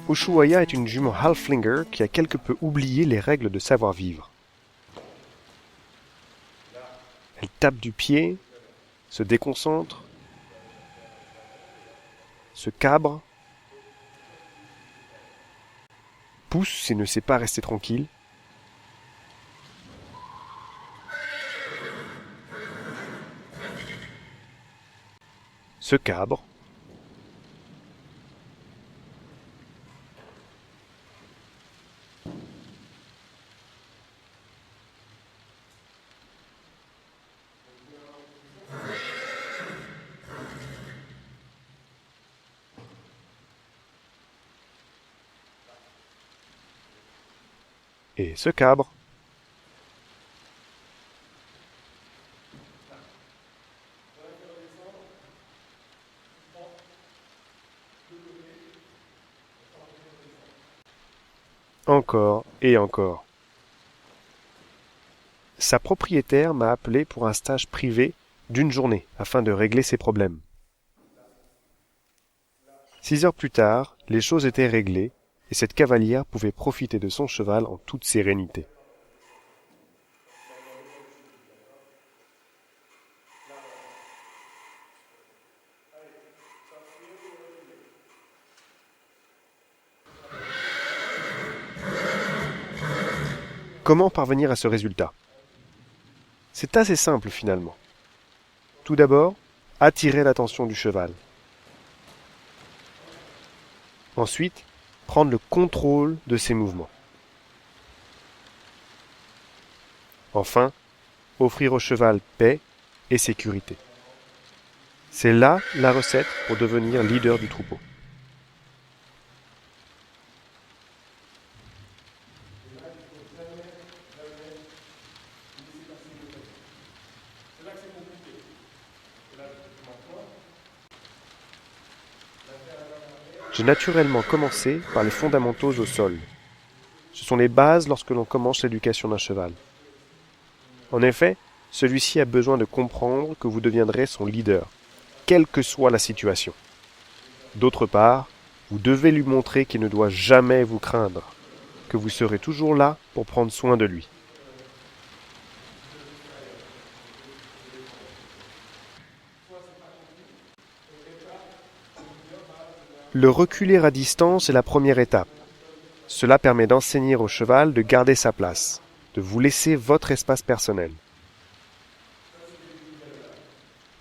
Ushuaïa est une jument Halflinger qui a quelque peu oublié les règles de savoir-vivre. Elle tape du pied, se déconcentre, se cabre, pousse et ne sait pas rester tranquille. Se cabre. Et se cabre. Encore et encore. Sa propriétaire m'a appelé pour un stage privé d'une journée afin de régler ses problèmes. 6 heures plus tard, les choses étaient réglées et cette cavalière pouvait profiter de son cheval en toute sérénité. Comment parvenir à ce résultat? C'est assez simple finalement. Tout d'abord, attirer l'attention du cheval. Ensuite, prendre le contrôle de ses mouvements. Enfin, offrir au cheval paix et sécurité. C'est là la recette pour devenir leader du troupeau. J'ai naturellement commencé par les fondamentaux au sol. Ce sont les bases lorsque l'on commence l'éducation d'un cheval. En effet, celui-ci a besoin de comprendre que vous deviendrez son leader, quelle que soit la situation. D'autre part, vous devez lui montrer qu'il ne doit jamais vous craindre, que vous serez toujours là pour prendre soin de lui. Le reculer à distance est la première étape. Cela permet d'enseigner au cheval de garder sa place, de vous laisser votre espace personnel.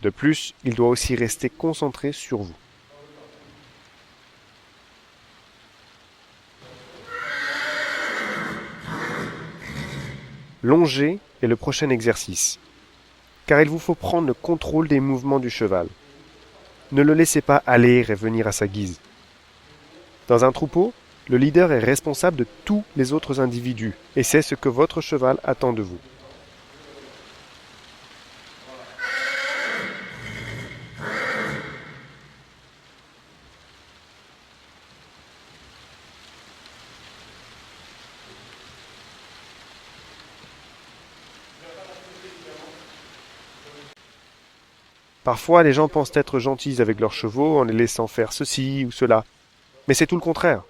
De plus, il doit aussi rester concentré sur vous. Longer est le prochain exercice, car il vous faut prendre le contrôle des mouvements du cheval. Ne le laissez pas aller et venir à sa guise. Dans un troupeau, le leader est responsable de tous les autres individus, et c'est ce que votre cheval attend de vous. Parfois, les gens pensent être gentils avec leurs chevaux en les laissant faire ceci ou cela. Mais c'est tout le contraire.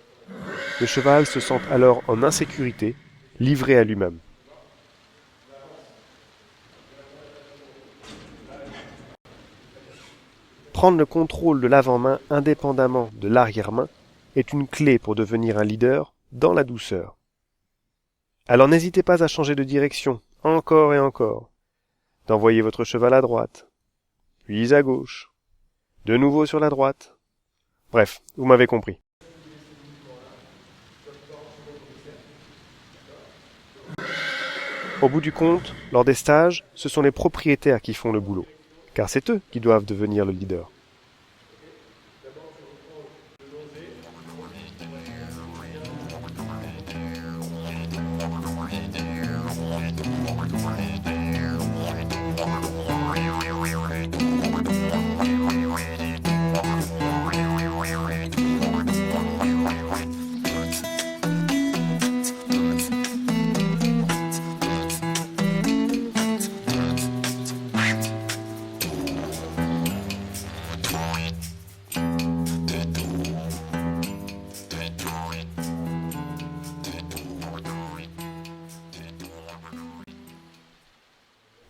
Le cheval se sent alors en insécurité, livré à lui-même. Prendre le contrôle de l'avant-main indépendamment de l'arrière-main est une clé pour devenir un leader dans la douceur. Alors n'hésitez pas à changer de direction, encore et encore, d'envoyer votre cheval à droite, puis à gauche, de nouveau sur la droite. Bref, vous m'avez compris. Au bout du compte, lors des stages, ce sont les propriétaires qui font le boulot, car c'est eux qui doivent devenir le leader.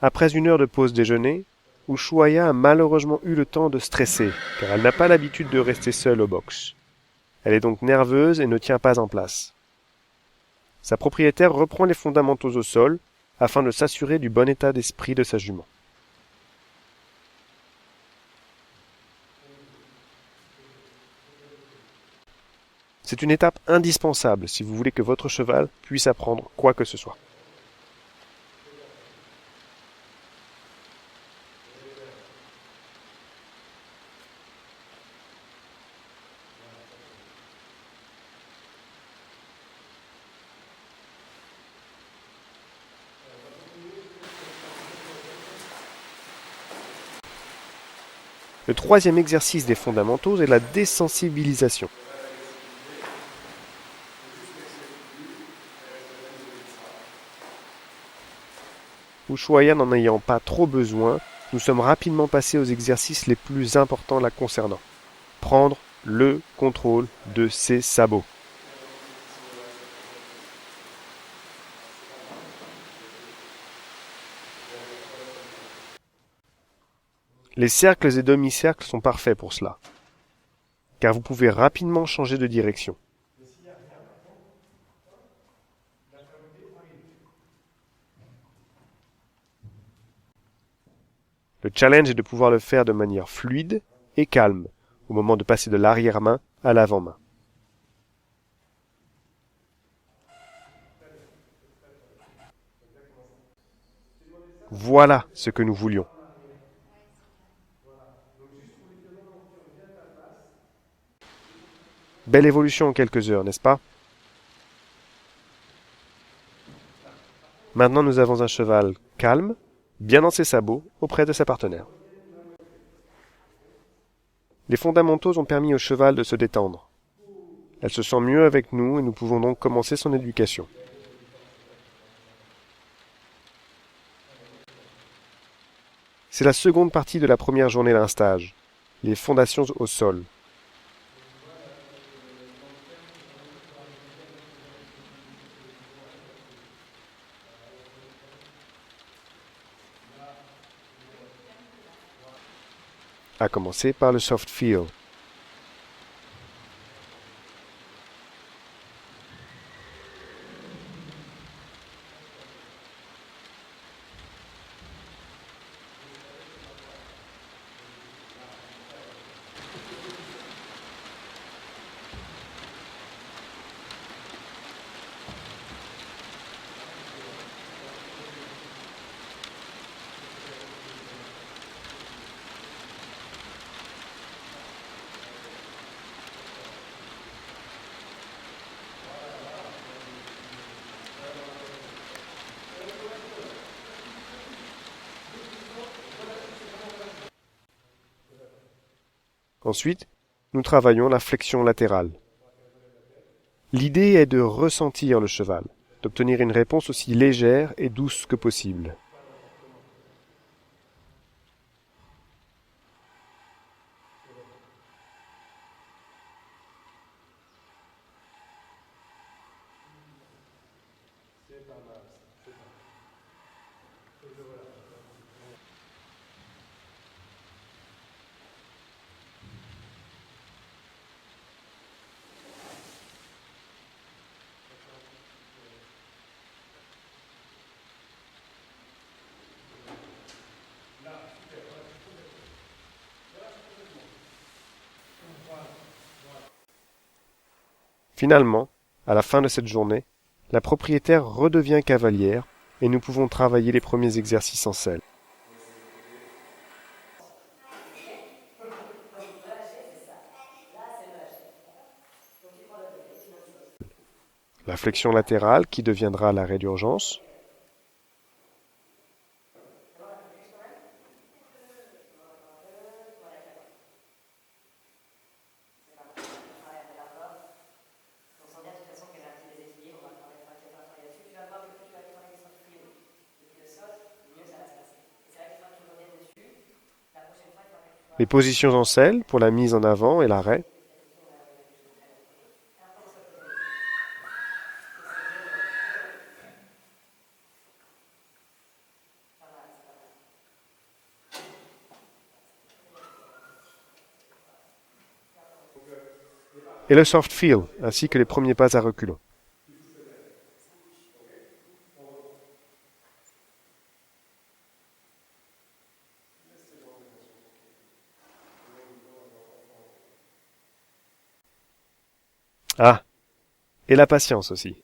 Après 1 heure de pause déjeuner, Ushuaïa a malheureusement eu le temps de stresser, car elle n'a pas l'habitude de rester seule au box. Elle est donc nerveuse et ne tient pas en place. Sa propriétaire reprend les fondamentaux au sol, afin de s'assurer du bon état d'esprit de sa jument. C'est une étape indispensable si vous voulez que votre cheval puisse apprendre quoi que ce soit. Le troisième exercice des fondamentaux est la désensibilisation. Ushuaïa n'en ayant pas trop besoin, nous sommes rapidement passés aux exercices les plus importants la concernant. Prendre le contrôle de ses sabots. Les cercles et demi-cercles sont parfaits pour cela, car vous pouvez rapidement changer de direction. Le challenge est de pouvoir le faire de manière fluide et calme au moment de passer de l'arrière-main à l'avant-main. Voilà ce que nous voulions. Belle évolution en quelques heures, n'est-ce pas? Maintenant nous avons un cheval calme, bien dans ses sabots, auprès de sa partenaire. Les fondamentaux ont permis au cheval de se détendre. Elle se sent mieux avec nous et nous pouvons donc commencer son éducation. C'est la seconde partie de la première journée d'un stage, les fondations au sol. À commencer par le soft feel. Ensuite, nous travaillons la flexion latérale. L'idée est de ressentir le cheval, d'obtenir une réponse aussi légère et douce que possible. Finalement, à la fin de cette journée, la propriétaire redevient cavalière et nous pouvons travailler les premiers exercices en selle. La flexion latérale qui deviendra l'arrêt d'urgence. Les positions en selle pour la mise en avant et l'arrêt. et le soft feel, ainsi que les premiers pas à reculons. Ah, et la patience aussi.